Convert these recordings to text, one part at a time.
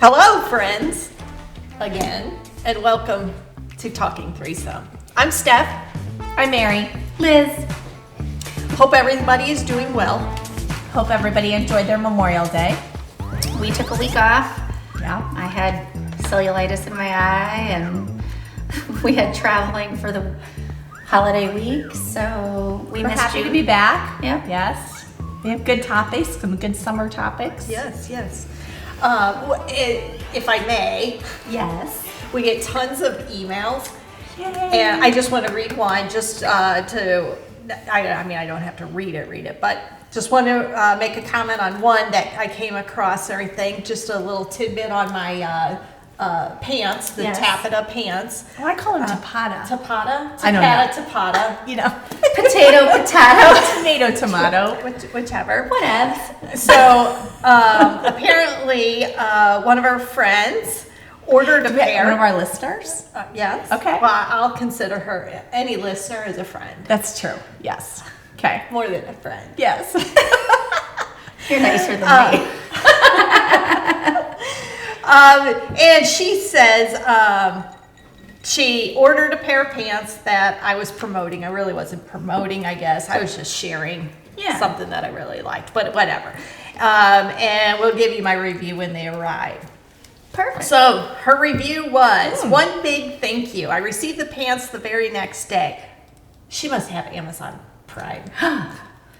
Hello, friends, again, and welcome to Talking Threesome. I'm Steph. I'm Mary. Liz. Hope everybody is doing well. Hope everybody enjoyed their Memorial Day. We took a week off. Yeah. I had cellulitis in my eye, and we had traveling for the holiday week, so we We're missed happy you. to be back. Yep. Yes. We have good topics, some good summer topics. Yes. If I may, Yes. we get tons of emails, Yay. and I just want to read one just I don't have to read it, but just want to make a comment on one that I came across and everything, just a little tidbit on my pants, the Yes. Taffeta pants. Oh, I call them tapata. Tapata? I don't know. Tapata. You know, Potato. tomato, tomato. Whichever. Whatevs. So apparently, one of our friends ordered a pair. One of our listeners. Yes. Okay. Well, I'll consider her any listener as a friend, That's true. Yes. Okay. more than a friend. Yes. You're nicer than me. And she says she ordered a pair of pants that I was promoting. I really wasn't promoting, I guess. I was just sharing something that I really liked, but whatever. And we'll give you my review when they arrive. Perfect. So her review was, one big thank you. I received the pants the very next day. She must have Amazon Prime.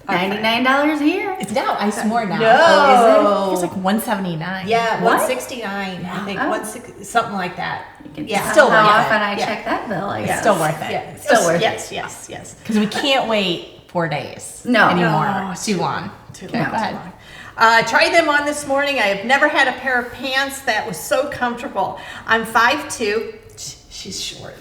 $99 a year. It's now ice more now. No. Oh, is it? It's like $179. Yeah, What? $169. I think Oh. 160, something like that. Yeah, Still how worth it. often I Yeah. check that bill, I guess. Still worth it. Yeah, Still worth it. yes. Because we can't wait 4 days No. anymore. No. Too long. Too Okay, long, go ahead. too long. Tried them on this morning. I have never had a pair of pants that was so comfortable. I'm 5'2". She's short.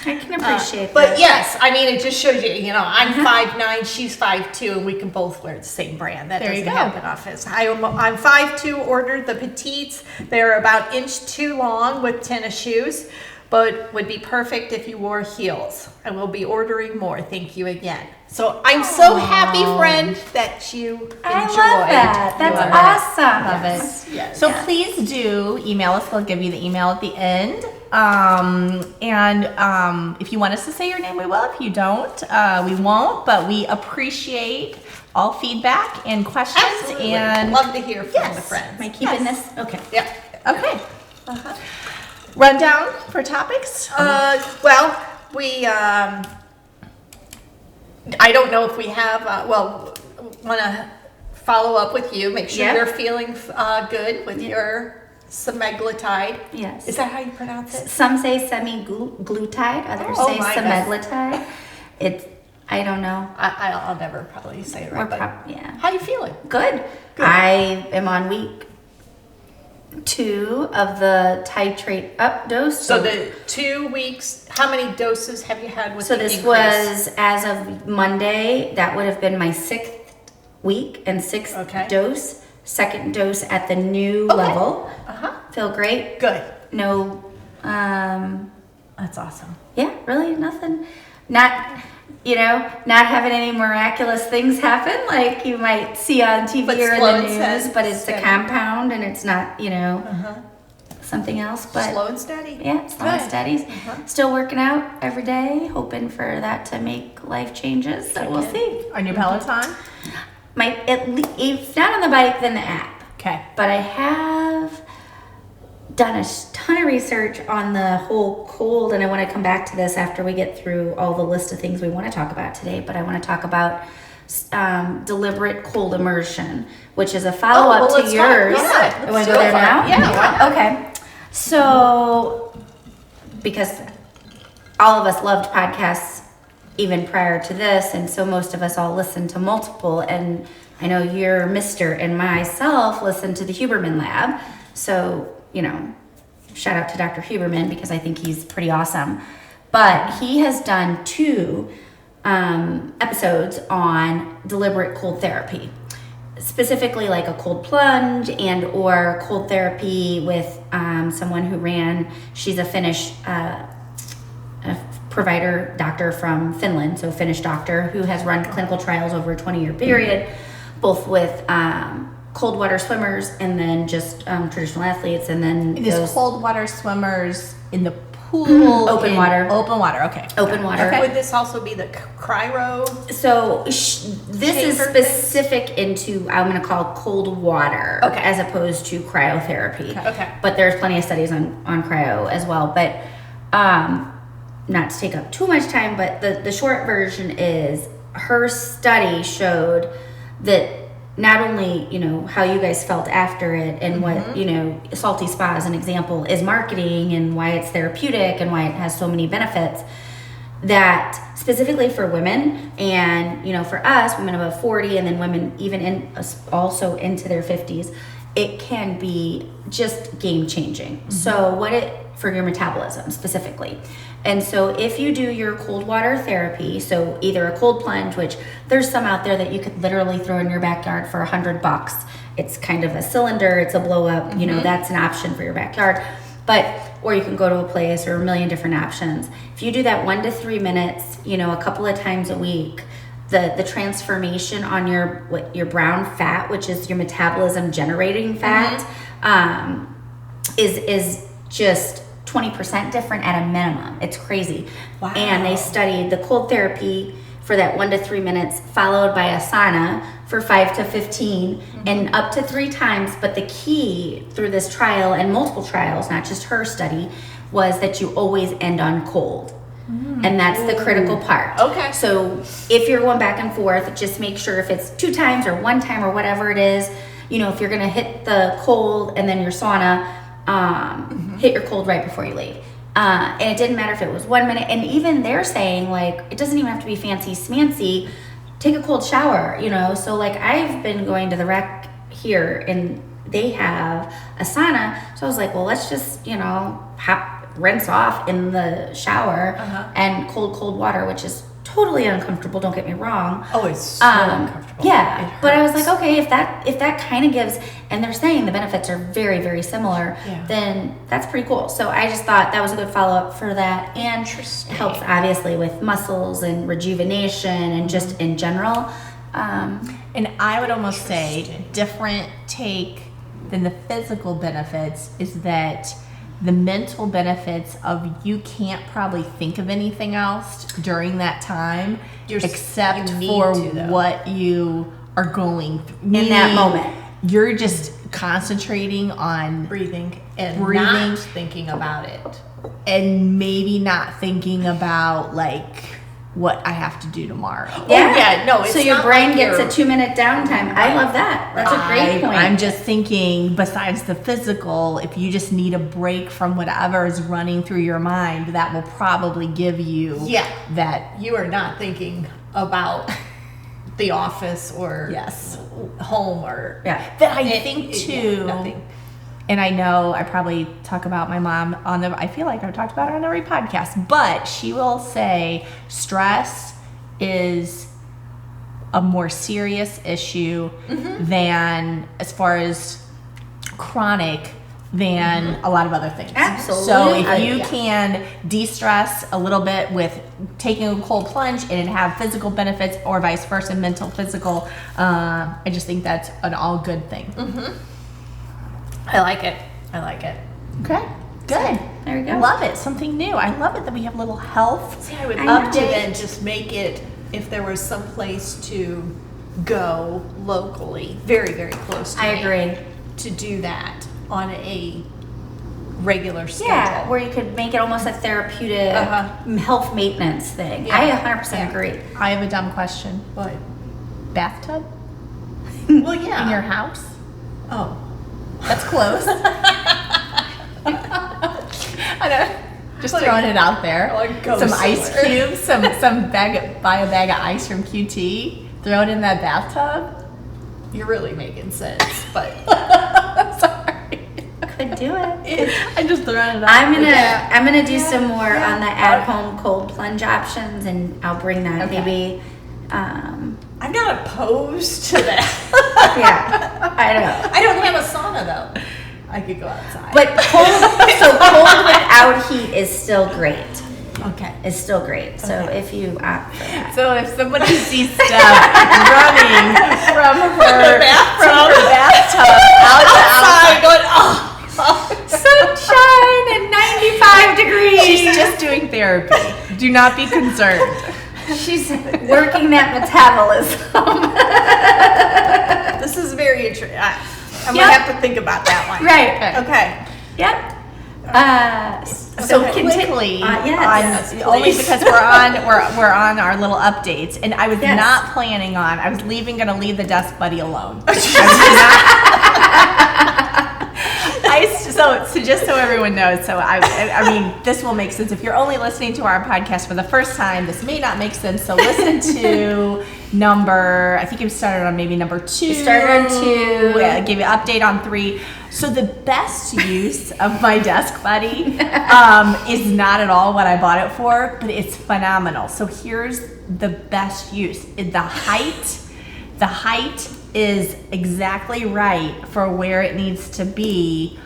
I can appreciate But that. yes, I mean, it just shows you, I'm 5'9", she's 5'2", and we can both wear the same brand. That There you doesn't go. happen often. I'm 5'2", ordered the petites. They're about 1.2 inches long with tennis shoes, but would be perfect if you wore heels. I will be ordering more. Thank you again. So I'm so happy, friend, that you enjoyed. I love that. That's your- awesome. Love Yes, it. yes. So please do email us. We'll give you the email at the end. If you want us to say your name, we will. If you don't, we won't. But we appreciate all feedback and questions. Absolutely. And Love to hear from Yes. the friends. Am I keeping this? Okay. Yeah. okay. Rundown for topics. Well, we, I don't know if we have, want to follow up with you, make sure Yeah. you're feeling good with your semaglutide. Yes. Is that how you pronounce it? Some say semi-glutide, others Oh say my semaglutide. I don't know. I'll never probably say it right, but Yeah. how you feeling? Good. I am on week 2 of the titrate up dose. So the 2 weeks, how many doses have you had with So the this increase? was, as of Monday, that would have been my 6th week and 6th Okay. dose. 2nd dose at the new Okay. level. Uh-huh. Feel great. Good. No, That's awesome. yeah, really nothing. Not having any miraculous things happen like you might see on TV But or in slow the and news, steady. but it's the compound and it's not, something else. But Slow and steady. yeah, slow and Good. steady. Still working out every day, hoping for that to make life changes. So we'll see. On your Peloton. If not on the bike, then the app. Okay. But I have done a ton of research on the whole cold, and I want to come back to this after we get through all the list of things we want to talk about today. But I want to talk about deliberate cold immersion, which is a follow-up well, to let's yours. talk. Yeah, You want let's to do go it. there now? Yeah, why not? Okay. So, because all of us loved podcasts even prior to this, and so most of us all listened to multiple, and I know your Mr. and myself listened to the Huberman Lab, so shout out to Dr. Huberman because I think he's pretty awesome. But he has done 2 episodes on deliberate cold therapy, specifically like a cold plunge and or cold therapy with someone who she's a Finnish provider doctor from Finland, so Finnish doctor who has run clinical trials over a 20-year period, both with cold water swimmers, and then just traditional athletes, and then It is those cold water swimmers in the pool. Open in water. Open water. Okay. open water. Okay. Would this also be the cryo? So this is Chamber specific into, I'm going to call cold water, Okay. as opposed to cryotherapy. Okay. But there's plenty of studies on cryo as well. But not to take up too much time, but the short version is her study showed that not only, how you guys felt after it and what, Salty Spa as an example is marketing and why it's therapeutic and why it has so many benefits, that specifically for women and, for us, women above 40 and then women even also into their 50s, it can be just game changing. So for your metabolism specifically. And so if you do your cold water therapy, so either a cold plunge, which there's some out there that you could literally throw in your backyard for $100. It's kind of a cylinder, it's a blow up, that's an option for your backyard. Or you can go to a place, or a million different options. If you do that 1 to 3 minutes, a couple of times a week, the transformation on your brown fat, which is your metabolism generating fat, is just 20% different at a minimum. It's crazy. Wow. And they studied the cold therapy for that 1 to 3 minutes, followed by a sauna for 5 to 15, and up to 3 times. But the key through this trial and multiple trials, not just her study, was that you always end on cold. And that's the critical part. Okay. So if you're going back and forth, just make sure if it's 2 times or 1 time or whatever it is, if you're gonna hit the cold and then your sauna, hit your cold right before you leave. And it didn't matter if it was 1 minute. And even they're saying, it doesn't even have to be fancy smancy. Take a cold shower, So I've been going to the rec here and they have a sauna. So I was like, well, let's just, rinse off in the shower and cold water, which is totally uncomfortable. Don't get me wrong. Oh, it's so uncomfortable. Yeah, It but I was like, hurts. okay, if that kind of gives, and they're saying the benefits are very, very similar, Yeah. then that's pretty cool. So I just thought that was a good follow up for that, and it Interesting. helps obviously with muscles and rejuvenation and just in general. And I would almost say different take than the physical benefits is that the mental benefits of you can't probably think of anything else during that time except you need for to, though. what you are going through. In that Meaning, moment. You're just concentrating on breathing and Breathing. not thinking about it. and maybe not thinking about what I have to do tomorrow. yeah, no, it's so your not brain like gets you're- a 2-minute downtime. I love that. That's a great point. I'm just thinking, besides the physical, if you just need a break from whatever is running through your mind, that will probably give you Yeah. that. You are not thinking about the office or Yes. home or Yeah. That I It- think it- yeah, too. nothing. And I know I probably talk about my mom I feel like I've talked about her on every podcast, but she will say stress is a more serious issue than, as far as chronic, than a lot of other things. Absolutely. So if you Yeah. can de-stress a little bit with taking a cold plunge and have physical benefits, or vice versa, mental, physical, I just think that's an all good thing. I like it. I like it. Okay, good. There you go. Love it. Something new. I love it that we have little health. See, I would I love to know. then just make it, if there was some place to go locally, very, very close to I me, agree. to do that on a regular schedule. Yeah, where you could make it almost a therapeutic health maintenance thing. Yeah. I 100% Yeah. agree. I have a dumb question. But, Bathtub well, yeah. in your house? Oh. That's close. I know. Just throwing it out there. Like, go Some ice somewhere. cubes, buy a bag of ice from QT, throw it in that bathtub. You're really making sense, but Sorry. Could do it. I'm just throwing it out. I'm gonna do some more yeah. on the at-home cold plunge options, and I'll bring that Okay. maybe. I'm not opposed to that. Yeah, I know. I don't have a sauna though. I could go outside. But cold without heat is still great. Okay. is still great. So Okay. if you opt for that. So if somebody sees Steph running from her bathtub Outside going, oh. Sunshine and 95 degrees. she's just doing therapy. Do not be concerned. She's working that metabolism. This is very interesting. I'm Yep. gonna have to think about that one. Right. Okay. Yep. So conti- quickly, yes. only please. because we're on our little updates, and I was Yes. not planning on. I was going to leave the desk buddy alone. So just so everyone knows, I mean, this will make sense. If you're only listening to our podcast for the first time, this may not make sense. So listen to I think it started on maybe number 2. Started on 2. Yeah, give you an update on 3. So the best use of my desk buddy is not at all what I bought it for, but it's phenomenal. So here's the best use. The height is exactly right for where it needs to be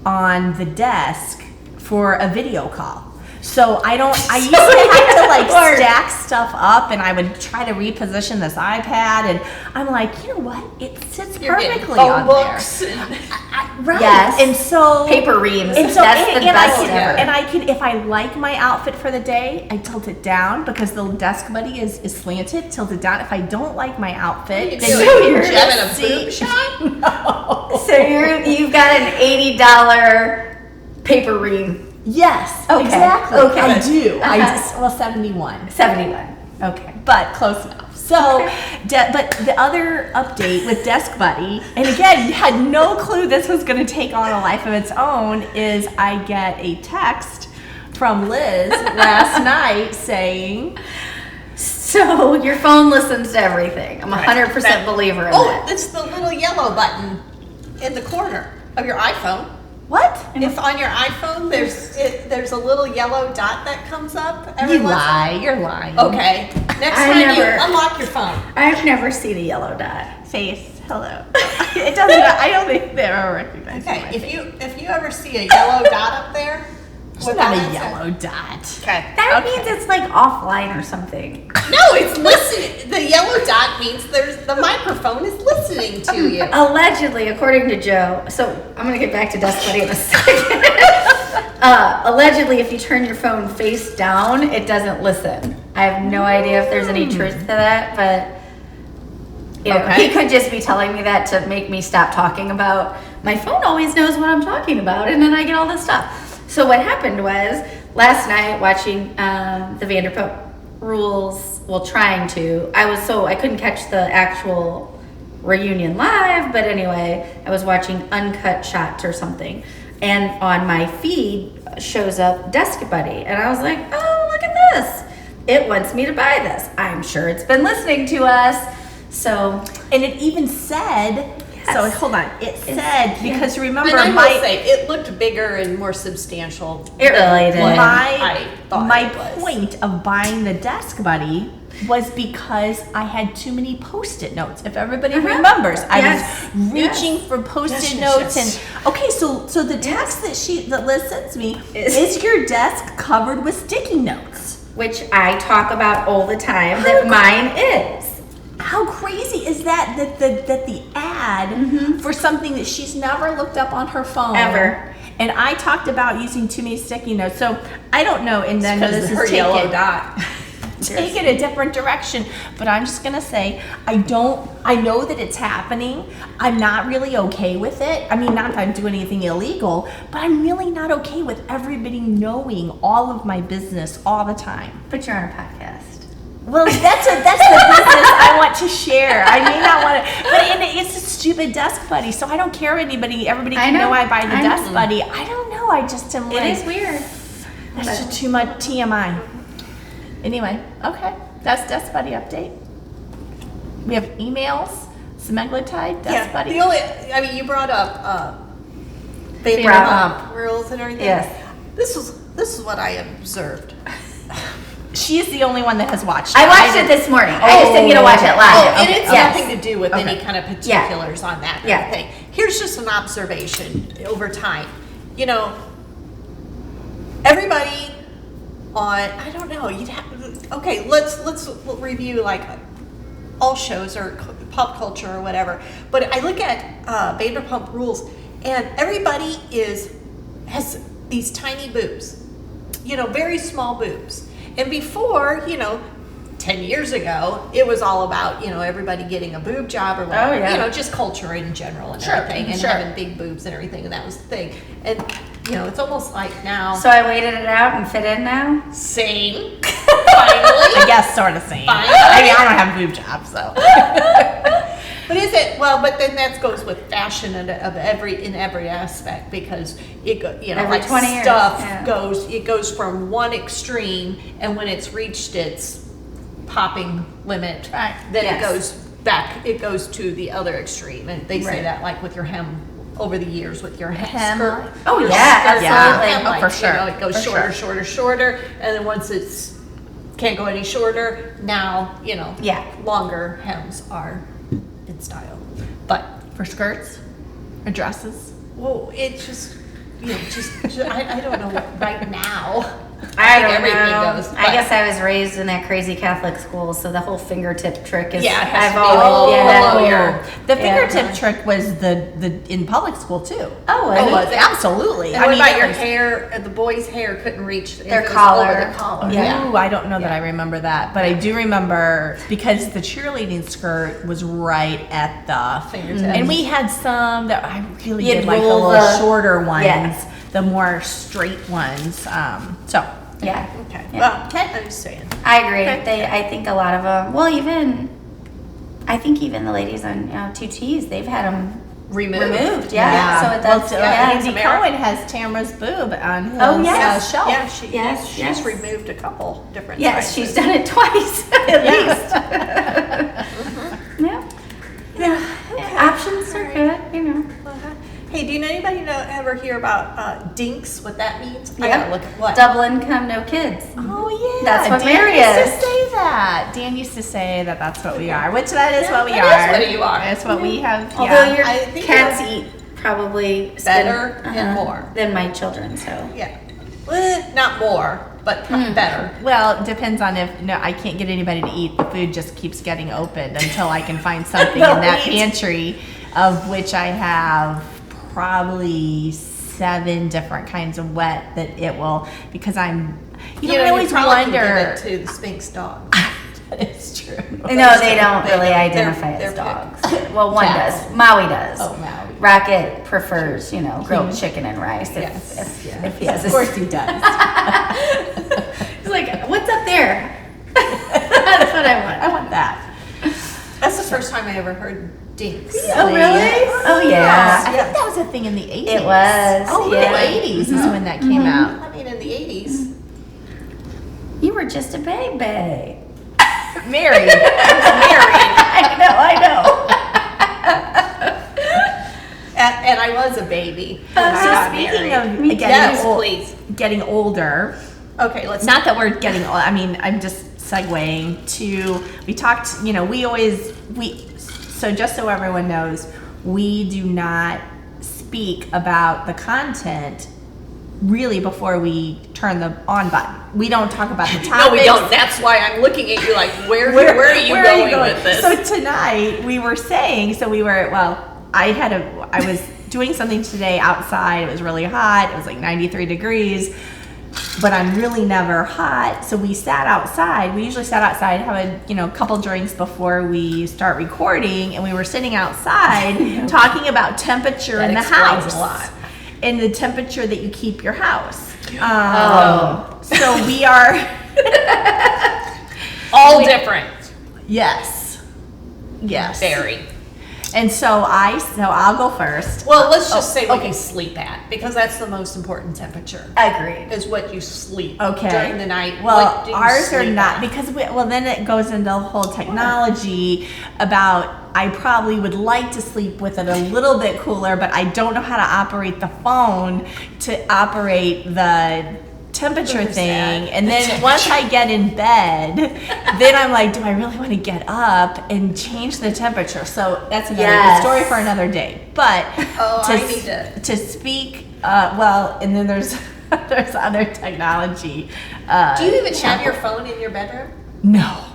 on the desk for a video call. So I used to have to like stack stuff up, and I would try to reposition this iPad, and I'm like, you know what? It sits You're getting perfectly phone on books there. and- Right. Yes. And so Paper reams. and so That's the best ever. and I can, if I like my outfit for the day, I tilt it down because the desk buddy is slanted, tilt it down. If I don't like my outfit, You then do you it. can You're just having a see. boob shot? No. So you've got an $80 paper ream. Yes, Okay. exactly. Okay. I do. I Uh-huh. just, well, 71. 71. Okay. But close enough. So, but the other update with Desk Buddy, and again, you had no clue this was going to take on a life of its own, is I get a text from Liz last night saying, So your phone listens to everything. I'm a 100% believer in Oh, that. it's the little yellow button in the corner of your iPhone. what? If on your iPhone there's a little yellow dot that comes up every You once in a- lie. You're lying. Okay. Next I time never- you unlock your phone. I've never seen a yellow dot. Face. Hello. It doesn't. I don't think they ever recognize Okay. my If face. you ever see a yellow dot up there, It's what not that a means- yellow dot. Okay. That Okay. means it's like offline or something. No, it's listening. The yellow dot means the microphone is listening to you. Allegedly, according to Joe, so I'm going to get back to Desk Buddy in a second. Allegedly, if you turn your phone face down, it doesn't listen. I have no idea if there's any truth to that, but you know, Okay. he could just be telling me that to make me stop talking about my phone always knows what I'm talking about, and then I get all this stuff. So what happened was last night watching the Vanderpump Rules, well, trying to. I couldn't catch the actual reunion live, but anyway, I was watching uncut shots or something, and on my feed shows up Desk Buddy, and I was like, oh, look at this! It wants me to buy this. I'm sure it's been listening to us. So And it even said. So Yes. hold on. It said because remember And I my will say, it looked bigger and more substantial. it really did. I thought my it was. point of buying the Desk Buddy was because I had too many Post-it notes. If everybody remembers, I Yes. was reaching for Post-it Yes, notes, yes. and okay, so the text that Liz sends me is your desk covered with sticky notes? Which I talk about all the time that mine is. How crazy is that the ad for something that she's never looked up on her phone Ever. And I talked about using too many sticky notes. So I don't know, and then Because this her is yellow taken dot. take it a different direction. But I'm just gonna say I know that it's happening. I'm not really okay with it. I mean, not that I'm doing anything illegal, but I'm really not okay with everybody knowing all of my business all the time. But you're on a podcast. Well, that's the business I want to share. I may not want to, but it's a stupid Desk Buddy, so I don't care. Everybody I can know. know I buy the I know. Desk Buddy. I don't know. I just am It like, is weird. that's just too much TMI. Anyway, okay, that's Desk Buddy update. We have emails, semaglutide, Desk Yeah, Buddy. you brought up Vanderpump. rules and everything. Yes. This is what I observed. She is the only one that has watched. I watched it this morning. I just didn't get to watch it live. Oh, and it's Yes. nothing to do with Okay. any kind of particulars on that Yeah. thing. Here's just an observation over time. You know, everybody I don't know, okay, let's review like all shows or pop culture or whatever. But I look at Vanderpump Rules, and everybody has these tiny boobs, very small boobs. And before, 10 years ago, it was all about, everybody getting a boob job or whatever, Oh, yeah. just culture in general and Sure, everything, and sure. having big boobs and everything, and that was the thing. And, it's almost like now, So I waited it out and fit in now. same, I finally. guess sort of same. Fine. I mean, I don't have boob jobs, so. But is it, but then that goes with fashion in every aspect, because Every like 20 years, stuff yeah. goes from one extreme, and when it's reached its popping limit, Right. then Yes. it goes back, it goes to the other extreme. And they say Right. that like with your hem over the years with your Hem? skirt. Oh, your yeah, skirt, absolutely. hem Oh, length, for sure. it goes For shorter, sure. shorter, and then once it's can't go any shorter, now, Yeah. longer hems are in style. But, For skirts or dresses? well, it just, I don't know right now. I think don't everything know. goes, I but- guess I was raised in that crazy Catholic school, so the whole fingertip trick is. Yeah, it has I've to be always, below yeah. your- The Yeah. fingertip trick was the in public school too. Oh, Oh, was was it? it? Absolutely. And what about your it was- hair? The boys' hair couldn't reach Their it was collar. over the collar. Yeah. Ooh, I don't know that Yeah. I remember that, but I do remember because the cheerleading skirt was right at the Fingertips. and we had some that I really You'd did like the roll little the- shorter ones, Yeah. the more straight ones. So Yeah. Okay. Yeah. Well, I'm just saying. I agree. Okay. I think a lot of them. Well, I think even the ladies on 2Ts, they've had them removed. Yeah. So it does. Well, yeah. Andy America. Cohen has Tamara's boob on his Oh, yes. shelf. Yeah, Yes, she's yes. removed a couple different Yes, sizes. she's done it twice at least. Yeah. Yeah. Options are good, Uh-huh. Hey, do anybody ever hear about dinks? What that means? I Yep. gotta look at what. Double income, no kids. Oh yeah, That's what Dan Mary used is. to say that. Dan used to say that that's what we are, which that is Yeah, what we that are. is what you are. That's what we have. Although yeah. your I think cats you're- eat probably Better and more. than my children. So Yeah. Not more, but better. Well, it depends on if I can't get anybody to eat. The food just keeps getting opened until I can find something in that pantry, of which I have probably 7 different kinds of wet that it will, because I'm. I always probably can wonder. give it to the Sphinx dog. It's true. no, they don't They really don't. identify They're as dogs. Well, one Cats. does. Maui does. Oh, Maui. Rocket prefers, grilled chicken and rice. Yes, If he has Of course he does. He's like, what's up there? That's what I want. I want that. That's the first time I ever heard dinks. Oh, really? Oh, yeah. I think that was a thing in the 80s. It was, Oh, yeah. the 80s is when that came out. I mean, in the 80s. You were just a baby. Married. I know. And I was a baby. when I So got speaking married. of Yes, please. getting older, Okay, let's not that we're getting old, I mean, I'm just segueing to, we talked, so just so everyone knows, we do not speak about the content really before we turn the on button. We don't talk about the topics. No, we don't. That's why I'm looking at you like, where are you going with this? So tonight we were saying, I was doing something today outside. It was really hot. It was like 93 degrees, but I'm really never hot. So we sat outside. We usually sat outside, have a couple drinks before we start recording, and we were sitting outside talking about temperature That in the explains house a lot. and the temperature that you keep your house. So we are All different. yes. Very. And so I'll go first. Well, let's just say what you sleep at, because that's the most important temperature. Agreed. Is what you sleep Okay. during the night. Well, What do you ours are sleep not at? because then it goes into the whole technology about I probably would like to sleep with it a little bit cooler, but I don't know how to operate the phone to operate the temperature Understand. thing. And then once I get in bed, then I'm like, do I really want to get up and change the temperature? So that's another Yes. story for another day. But Oh, I need to- speak, and then there's there's other technology. Do you even have your phone in your bedroom? No.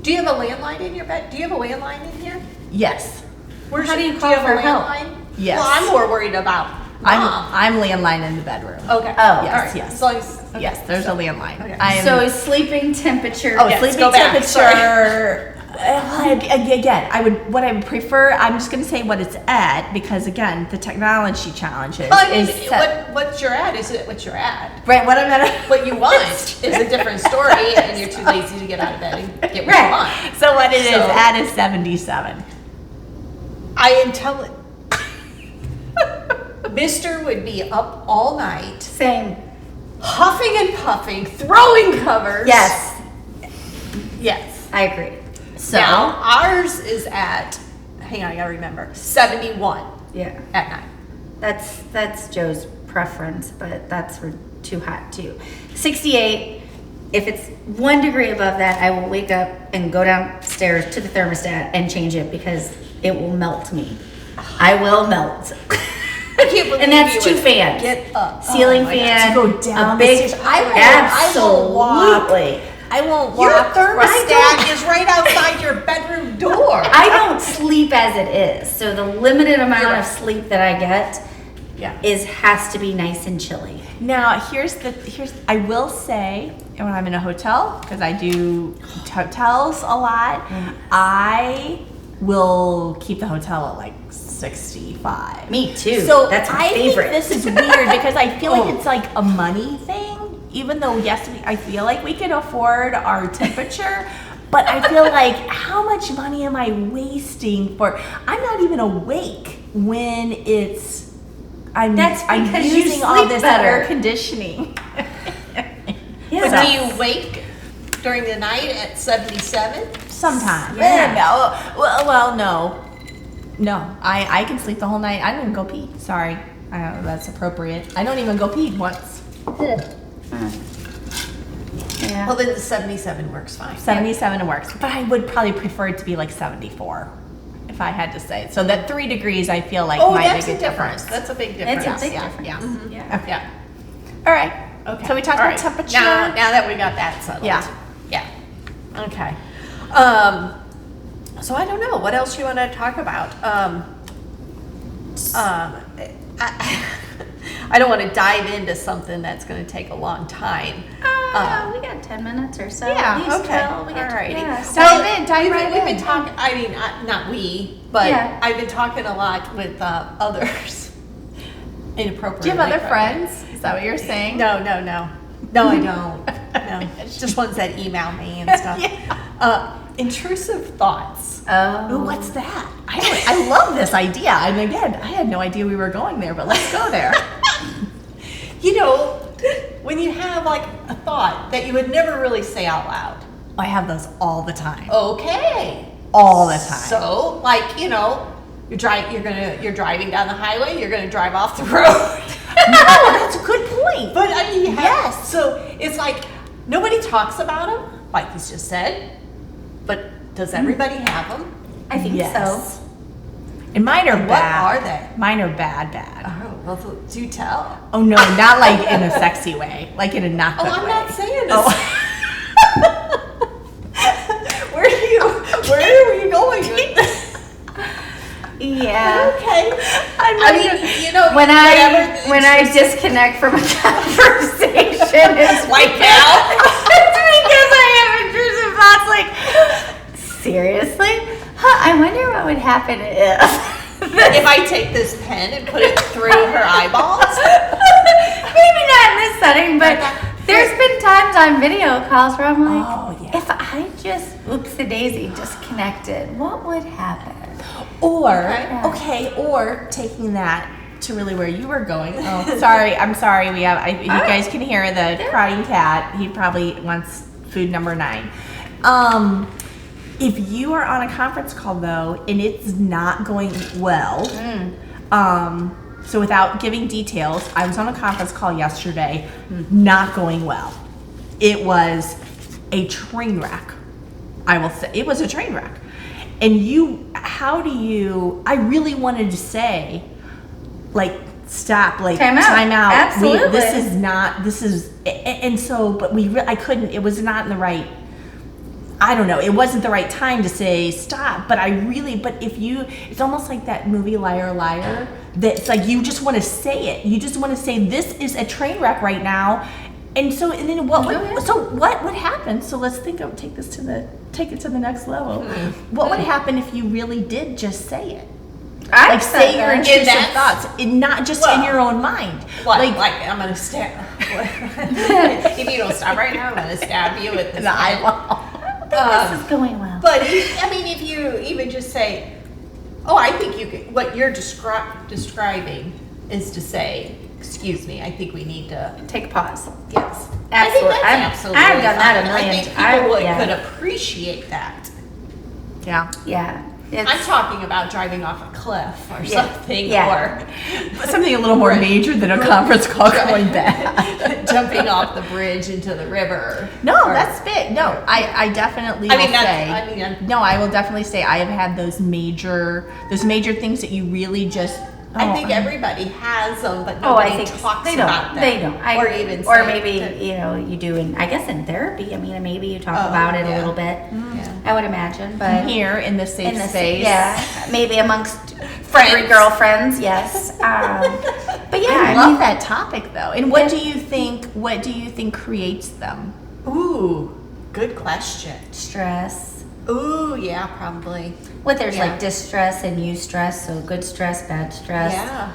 Do you have a landline in your bed? Do you have a landline in here? Yes. How do you Do call you have for a help? landline? Yes. Well, I'm more worried about mom. I'm landline in the bedroom. Okay. Oh, yes, all right. yes. As long as, okay. Yes, there's a landline. Okay. I am, So sleeping temperature. oh, yes, sleeping go back, temperature. Again, what I would prefer. I'm just going to say what it's at because again, the technology challenges Well, I mean, is set, what you're at is it what you're at. right. What I'm at. What you want is a different story, and you're too lazy to get out of bed and get what you want. So what it is So- at is 77. I am telling. Mister would be up all night, Same. huffing and puffing, throwing covers. Yes, Yes. I agree. So Now, ours is at, hang on, I gotta remember, 71 Yeah. at night. That's Joe's preference, but that's for too hot too. 68. If it's 1 degree above that, I will wake up and go downstairs to the thermostat and change it because it will melt me. I will melt. I can't believe And that's you 2 would fans. Get up. Ceiling Oh my God. fan. to go down a big. the stairs. I will walk. Absolutely. I won't Your walk. thermostat is right outside your bedroom door. I don't sleep as it is, so the limited amount of sleep that I get Yeah. has to be nice and chilly. Now here's I will say when I'm in a hotel because I do hotels a lot, I will keep the hotel at like 65. Me too. So That's my I favorite. think this is weird because I feel like Oh. it's like a money thing. Even though yes, I feel like we can afford our temperature, but I feel like how much money am I wasting for? I'm not even awake when I'm That's because you using all sleep this better. air condition. Yeah. But do you wake during the night at 77? Sometimes. Yeah. No. Well, no. I can sleep the whole night. I don't even go pee. Sorry. I don't know if that's appropriate. I don't even go pee once. Yeah. Well, then the 77 works fine. 77 works, but I would probably prefer it to be like 74 if I had to say. So that 3 degrees I feel like Oh, might that's make a difference. That's a big difference. It's a big yeah, difference. Yeah. Yeah. Yeah. All right. Okay. So we talked All about right. temperature. Now that we got that settled. Yeah. Yeah. Okay. So I don't know. What else you want to talk about? I don't want to dive into something that's going to take a long time. We got 10 minutes or so. Yeah, At least okay. till we get to- Alrighty. yeah. Dive right We've in. been talking, I mean, not we, but Yeah. I've been talking a lot with others inappropriately. Do you have other probably. friends? Is that what you're saying? No, I don't. No, just ones that email me and stuff. Intrusive thoughts. Oh. Ooh, what's that? I love this idea. I mean, again, I had no idea we were going there, but let's go there. You know, when you have like a thought that you would never really say out loud. I have those all the time. Okay. All the time. So, like, you know, you're driving down the highway, you're gonna drive off the road. No, that's a good point. But I mean, you have, Yes. So it's like nobody talks about them, like you just said. But does everybody have them? I think Yes. so. And mine are What bad. are they? Mine are bad. Oh, well, do tell. Oh no, not like in a sexy way, like in a not Oh, good I'm way. not saying this. Oh. Where are you going with this? Yeah. Okay. I'm I not mean, you know, When whatever when I disconnect from a conversation, it's wipe out. it's because I have intrusive thoughts like, seriously? Huh, I wonder what would happen if. If I take this pen and put it through her eyeballs. Maybe not in this setting, but there's been times on video calls where I'm like, Oh, yeah. if I just, oopsie-daisy, disconnected, what would happen? Or taking that to really where you were going. Oh, sorry. I'm sorry. You guys can hear the crying cat. He probably wants food number 9. If you are on a conference call though, and it's not going well, so without giving details, I was on a conference call yesterday, not going well. It was a train wreck. I will say it was a train wreck. And I really wanted to say, like, stop, like Time out. Absolutely. This is not, this is, and so, but I couldn't, it was not in the right, I don't know, it wasn't the right time to say stop, but it's almost like that movie Liar Liar, that's like, you just want to say it. You just want to say, this is a train wreck right now. And then what would happen? So let's take it to the next level. What would happen if you really did just say it? Say your intrusive thoughts, and not just in your own mind. Like I'm gonna stab. If you don't stop right now, I'm gonna stab you with this eyeball. This is going well. But if you even just say, "Oh, I think you could," what you're describing is to say, "Excuse me, I think we need to take a pause." Yes, Absolutely. I think that's absolutely. I've done that a million I think people could appreciate that. Yeah. Yeah. I'm talking about driving off a cliff or something, or something a little more major than a conference call going back. Jumping off the bridge into the river. No, that's big. No, I definitely will say. I will definitely say I have had those major things that you really just. I think everybody has them, but nobody talks about them. They don't. Or maybe you do. I guess in therapy. I mean, maybe you talk about it a little bit. Yeah. I would imagine, but here in the safe space, maybe amongst friends, girlfriends, yes. But yeah, I love that topic though. And what do you think? What do you think creates them? Ooh, good question. Stress. Ooh, yeah, probably. There's like distress and eustress, so good stress, bad stress. Yeah,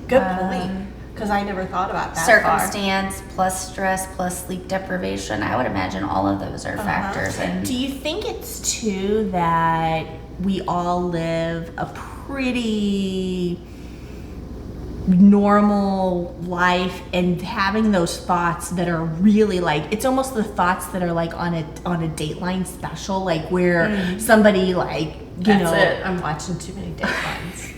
good point. Because I never thought about that. Circumstance plus stress plus sleep deprivation. I would imagine all of those are factors. And do you think it's too that we all live a pretty normal life, and having those thoughts that are really like, it's almost the thoughts that are like on a Dateline special, like where somebody like I'm watching too many Datelines.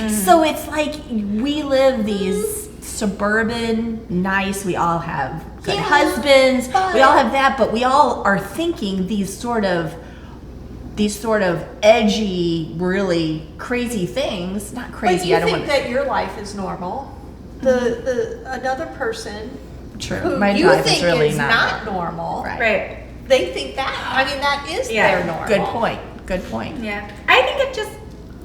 So it's like we live these suburban, nice, we all have good husbands, we all have that, but we all are thinking these sort of edgy, really crazy things. Not crazy. But you think that your life is normal. The another person who my you life think is really not normal, right? They think that. I mean, that is their normal. Good point. Yeah, I think it just.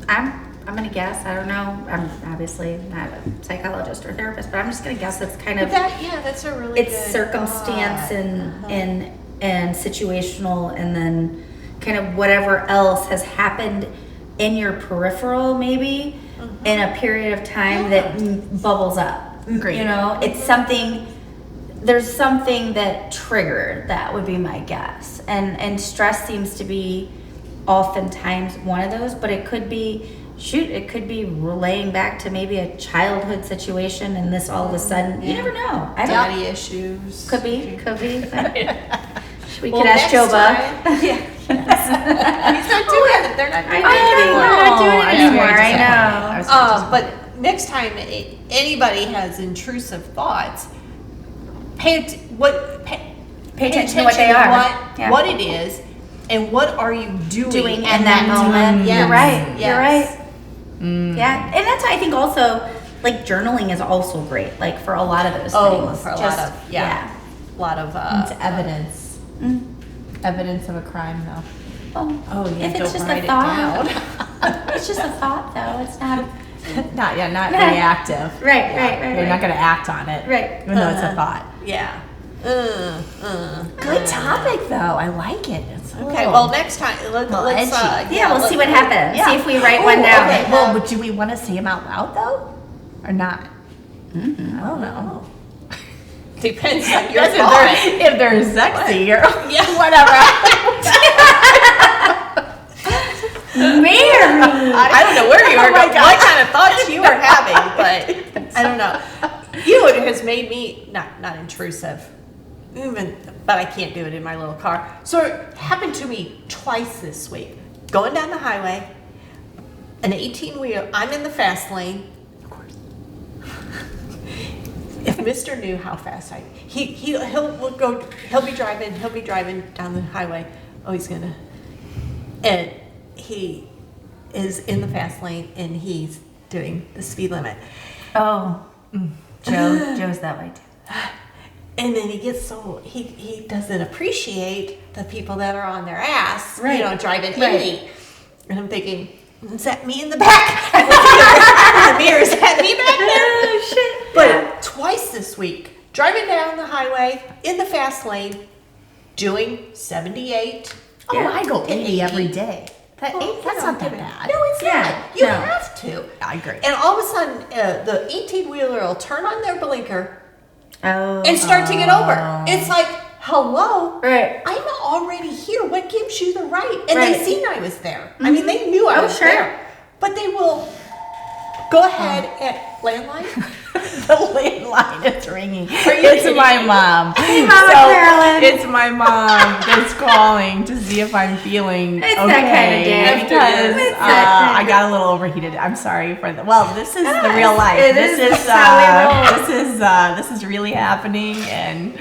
I'm gonna guess. I don't know. I'm obviously not a psychologist or therapist, but I'm just gonna guess it's kind of that's a really it's good circumstance and situational, and then kind of whatever else has happened in your peripheral, maybe in a period of time that bubbles up. Great. It's something. There's something that triggered that, would be my guess, and stress seems to be oftentimes one of those, but it could be. It could be relaying back to maybe a childhood situation, and this all of a sudden, you never know. Daddy issues. Could be. We could ask Joba. He's not doing it. They're not doing it anymore. I know. But next time anybody has intrusive thoughts, pay attention to what they are. What it is, and what are you doing in that moment. Yes. You're right. Yes. You're right. Yeah, and that's, I think, also like journaling is also great, like for a lot of those things. For a lot of it's evidence. Evidence of a crime, though. If it's just a thought, it's just a thought, though. It's not not reactive. Right. You're not going to act on it, right? Even though it's a thought. Yeah. Good topic, though. I like it. Okay, well, next time, let's we'll see what happens. See if we write one down. Okay, well, but do we want to say them out loud, though? Or not? I don't know. Depends on your thought. If they're sexy or whatever. Mary! I don't know where you are going, what kind of thoughts you are having, but I don't know. It has made me not intrusive. But I can't do it in my little car. So it happened to me twice this week. Going down the highway, an 18-wheel, I'm in the fast lane. Of course. If Mr. knew how fast he'll be driving down the highway. And he is in the fast lane and he's doing the speed limit. Oh, Joe's that way too. And then he gets he doesn't appreciate the people that are on their ass, Right. driving Right. 80. And I'm thinking, is that me in the back? I'm looking in the mirror, is that me back there? Oh shit! But twice this week, driving down the highway in the fast lane, doing 78. Oh, Yeah. I go 80 80. every day. That's not that bad. No, it's Yeah, not. You no. have to. I agree. And all of a sudden, the 18-wheeler will turn on their blinker Oh. and start to get over. It's like, hello, Right. I'm already here. What gives you the right? And Right. they seen I was there. I mean, they knew I Oh, was sure. there. But they will go ahead and landline. The landline is ringing. you It's kidding my me? mom. Hey, Mama Carolyn. It's my mom that's calling to see if I'm feeling It's okay. that kind of day. Because It's that kind I of got a little overheated. I'm sorry for the. Well, this is the Yes, real life. it This is. is That's how we this is really happening, and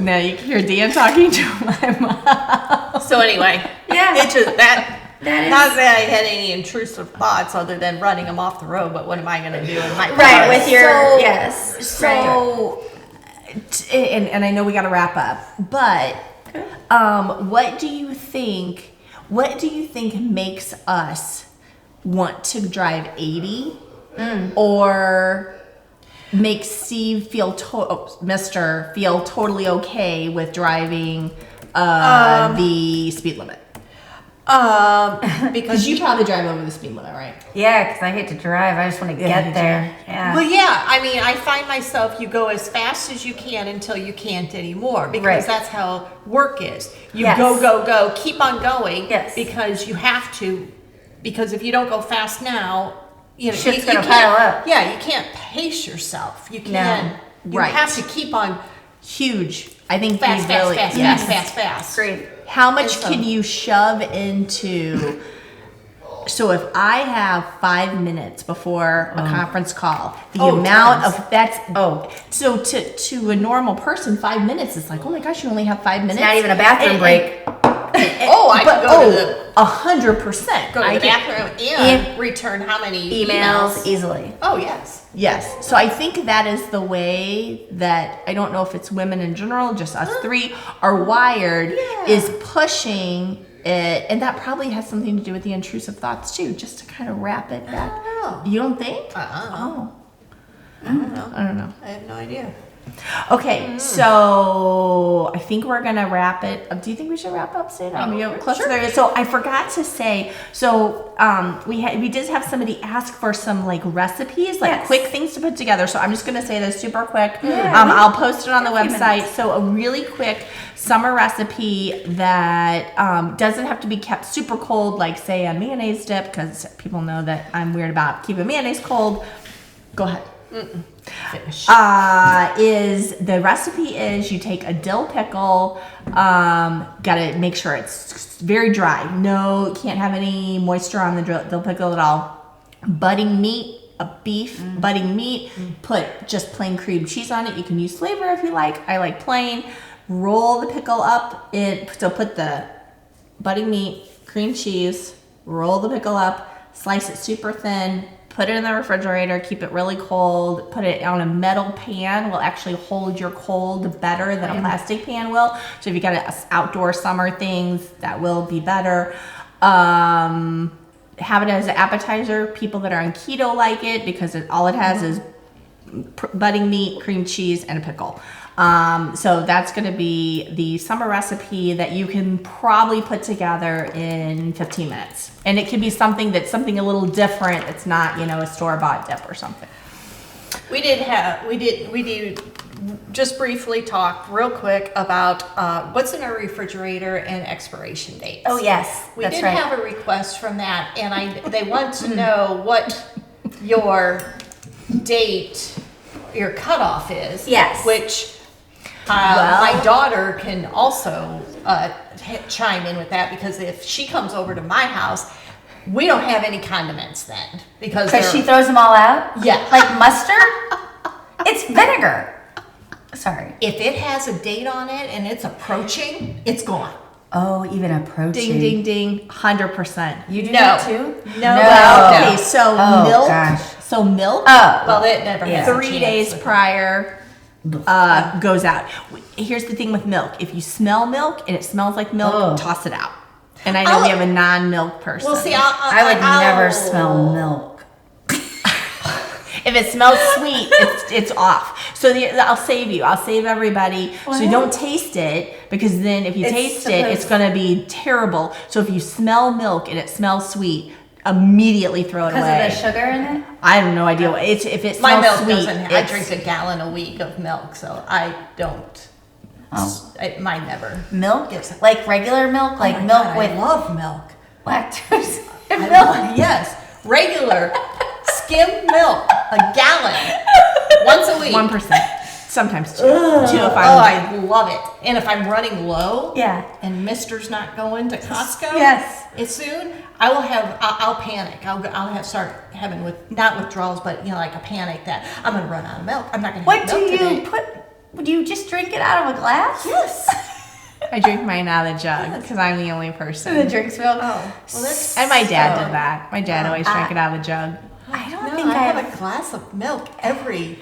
now you can hear Dan talking to my mom. So anyway, Yeah. it just that. That is- Not that I had any intrusive thoughts other than running them off the road. But what am I going to do in my Right, car? with your So- yes. Right. So, and I know we got to wrap up, but what do you think? What do you think makes us want to drive 80, or makes Steve feel Mr. feel totally okay with driving the speed limit? Because You probably drive over the speed limit, right? Yeah, because I hate to drive. I just want to get you there. Yeah. Well, yeah. I mean, I find myself, you go as fast as you can until you can't anymore because Right. that's how work is. You Yes. go, keep on going. Yes. Because you have to. Because if you don't go fast now, Shit's you gonna can't- pile up. Yeah, you can't pace yourself. You can't. You Right. have to keep on Huge. I think fast, we really, fast, yes. fast. Great. How much And so- can you shove into? So if I have 5 minutes before a conference call, the Oh, amount tons. of that's Oh. so to a normal person, 5 minutes is like, oh my gosh, you only have 5 minutes. Not even a bathroom break. Oh, I could go to 100%. Go to I the can- bathroom and return how many Emails easily. Oh, yes. Yes. So I think that is the way that I don't know if it's women in general, just us three are wired, Yeah. is pushing it, and that probably has something to do with the intrusive thoughts too, just to kind of wrap it back. don't know. You don't think? Uh-uh. Oh, I don't know. I don't know. I have no idea. Okay, so I think we're gonna wrap it. Do you think we should wrap up soon? Are we close to there? So I forgot to say. So we did have somebody ask for some like recipes, like Yes. quick things to put together. So I'm just gonna say this super quick. I'll post it on the a few website. So a really quick summer recipe that doesn't have to be kept super cold, like say a mayonnaise dip, because people know that I'm weird about keeping mayonnaise cold. Go ahead. Finish. Is the recipe is you take a dill pickle, gotta make sure it's very dry. No, can't have any moisture on the dill pickle at all. Budding meat, a beef budding meat, put just plain cream cheese on it. You can use flavor if you like. I like plain. Roll the pickle up so put the budding meat, cream cheese, roll the pickle up, slice it super thin, put it in the refrigerator, keep it really cold, put it on a metal pan, will actually hold your cold better than a plastic pan will. So if you got outdoor summer things, that will be better. Have it as an appetizer. People that are on keto like it because all it has is budding meat, cream cheese, and a pickle. So that's going to be the summer recipe that you can probably put together in 15 minutes. And it could be something a little different. It's not, a store-bought dip or something. We did just briefly talk real quick about what's in our refrigerator and expiration dates. Oh yes, We that's did right. have a request from that, and they want to know what your date, your cutoff is. Yes. Which Well- my daughter can also chime in with that because if she comes over to my house, we don't have any condiments then because Because they're- she throws them all out. Yeah. Like mustard. It's vinegar. Sorry. if it has a date on it and it's approaching, it's gone. Oh, even approaching. Ding, ding, ding, 100%. You do No. that too? No. Well, No. okay, so Oh, milk. gosh. So milk, Well, it never has a 3 chance days with- prior goes out. Here's the thing with milk. If you smell milk and it smells like milk, Ugh. toss it out. And I know we have a non-milk person. Well, see, I would never smell milk. If it smells sweet, it's off. So I'll save you. I'll save everybody. So you don't taste it, because then if you It's taste it, it's supposed- going to be terrible. So if you smell milk and it smells sweet, immediately throw it Because away. of the sugar in it? I have no idea. If it My smells milk sweet, doesn't. I it's- drink a gallon a week of milk, so I don't. Mine never. Milk? Like regular milk? Like Oh my milk God, with I love milk. lactose? I love, yes, regular skim milk, a gallon, once a week. 1%. Sometimes 2. 2 if Oh, I'm. I love it. And if I'm running low, Yeah. and Mister's not going to Costco, Yes. it's soon. I'll panic. I'll start having not withdrawals, but like a panic that I'm gonna run out of milk. I'm not gonna. What have do milk you today. put? Do you just drink it out of a glass? Yes. I drink mine out of the jug because I'm the only And person. the drinks milk? Oh, well, that's. And my dad so- did that. My dad always drank it out of the jug. I don't No, think I have I've. a glass of milk every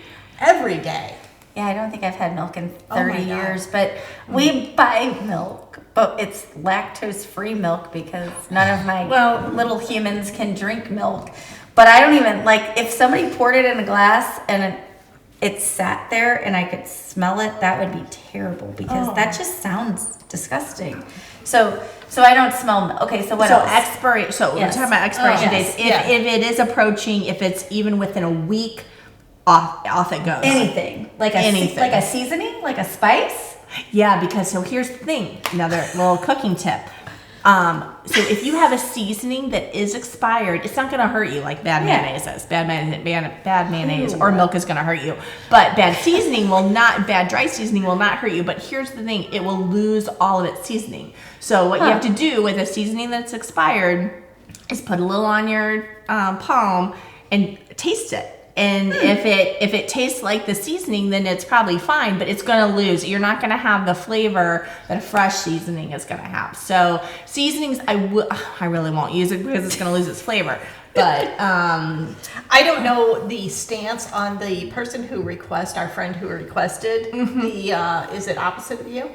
day. Yeah, I don't think I've had milk in Oh my 30 God. years, but we buy milk, but it's lactose-free milk because none of my little humans can drink milk. But I don't even, like, if somebody poured it in a glass and it sat there and I could smell it, that would be terrible because that just sounds disgusting. So I don't smell milk. Okay, so what else? So we're Yes. talking about expiration Oh, yes, dates. If, yeah. if it is approaching, if it's even within a week, off it goes. Anything. Like Anything. like a seasoning? Like a spice? Yeah, because so here's the thing. Another little cooking tip. So if you have a seasoning that is expired, it's not going to hurt you like bad Yeah. mayonnaise is. Bad mayonnaise or milk is going to hurt you. But bad dry seasoning will not hurt you. But here's the thing, it will lose all of its seasoning. So what you have to do with a seasoning that's expired is put a little on your palm and taste it. And if it tastes like the seasoning, then it's probably fine, but it's going to lose. You're not going to have the flavor that a fresh seasoning is going to have. So seasonings, I really won't use it because it's going to lose its flavor. But I don't know the stance on the person who our friend who requested the, is it opposite of you?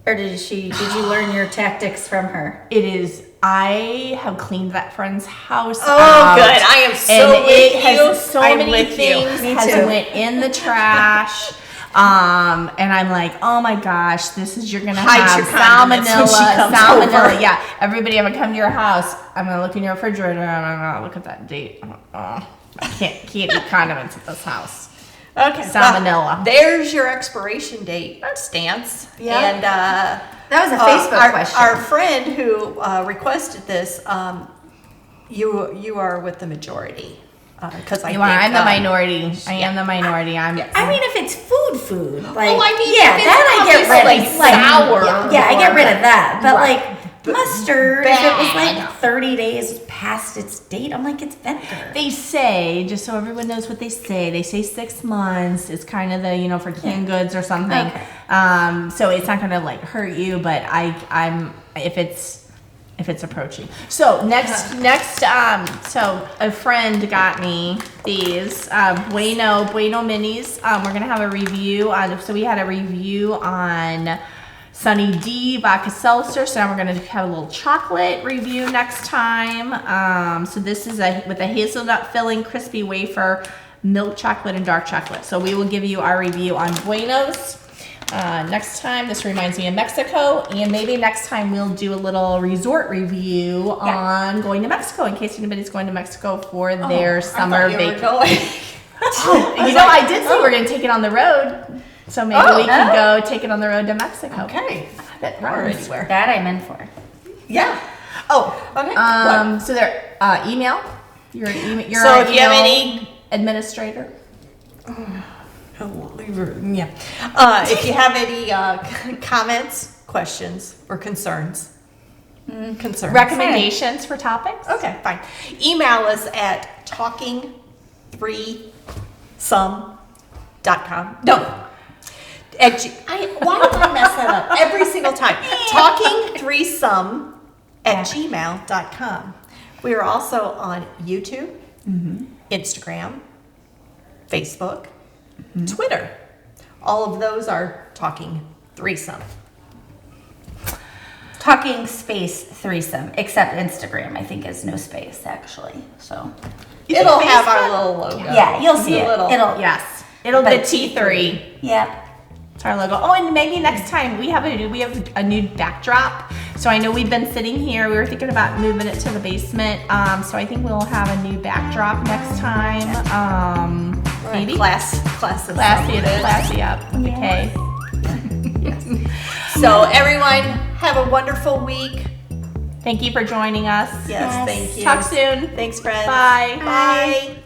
Or did you learn your tactics from her? it is. I have cleaned that friend's house. Oh, out, good. I am so and with it has you. so I'm many with you. things Me has too. went in the trash. And I'm like, oh my gosh, you're gonna Hide have your condiments when she comes salmonella. over. Yeah, everybody ever come to your house, I'm gonna look in your refrigerator and I'm gonna look at that date. I can't eat condiments at this house. Okay. Salmonella. Well, there's your expiration date stance. Yeah. And That was a Facebook question. Our friend who requested this, you are with the majority. Because I'm the minority. I am the minority. I'm. Yes. I mean, if it's food, like Oh, I mean, yeah, if it's that I get rid obviously of. Like sour yeah, I get or- rid of that. But Right. like mustard, if it was Bad. like 30 days past its date, I'm like, it's vinegar. They say, just so everyone knows what they say 6 months. It's kind of the, for canned goods or something. Okay. So it's not gonna like hurt you, but I'm if it's approaching. So next, so a friend got me these Bueno Minis. We're gonna have a review on. So we had a review on Sunny D vodka seltzer. So now we're gonna have a little chocolate review next time. So this is with a hazelnut filling, crispy wafer, milk chocolate, and dark chocolate. So we will give you our review on Buenos. Next time. This reminds me of Mexico, and maybe next time we'll do a little resort review on going to Mexico in case anybody's going to Mexico for their summer vacation. I did say we're going to take it on the road, so maybe we can go take it on the road to Mexico. Okay. That Or rhymes. anywhere. That I'm in for. Yeah. Oh, okay. So their email. You're So our if you have email any administrator. Yeah. If you have any comments, questions, or concerns, Recommendations for topics. Okay, fine. Email us at talking3some.com. No. Why do I mess that up every single time? Talking3some@gmail.com. We are also on YouTube, Instagram, Facebook, Twitter. All of those are Talking Threesome. Talking space threesome, except Instagram, I think, is no space actually. So It'll have our little logo. yeah, you'll see The it. little- It'll Yes. It'll But the T3. Yep. It's our logo. Oh, and maybe next time we have a new backdrop. So I know we've been sitting here. We were thinking about moving it to the basement. So I think we'll have a new backdrop next time. Maybe Classy up. Okay. So everyone, have a wonderful week. Thank you for joining us. Yes, thank you. Talk soon. Thanks, friends. Bye. Bye.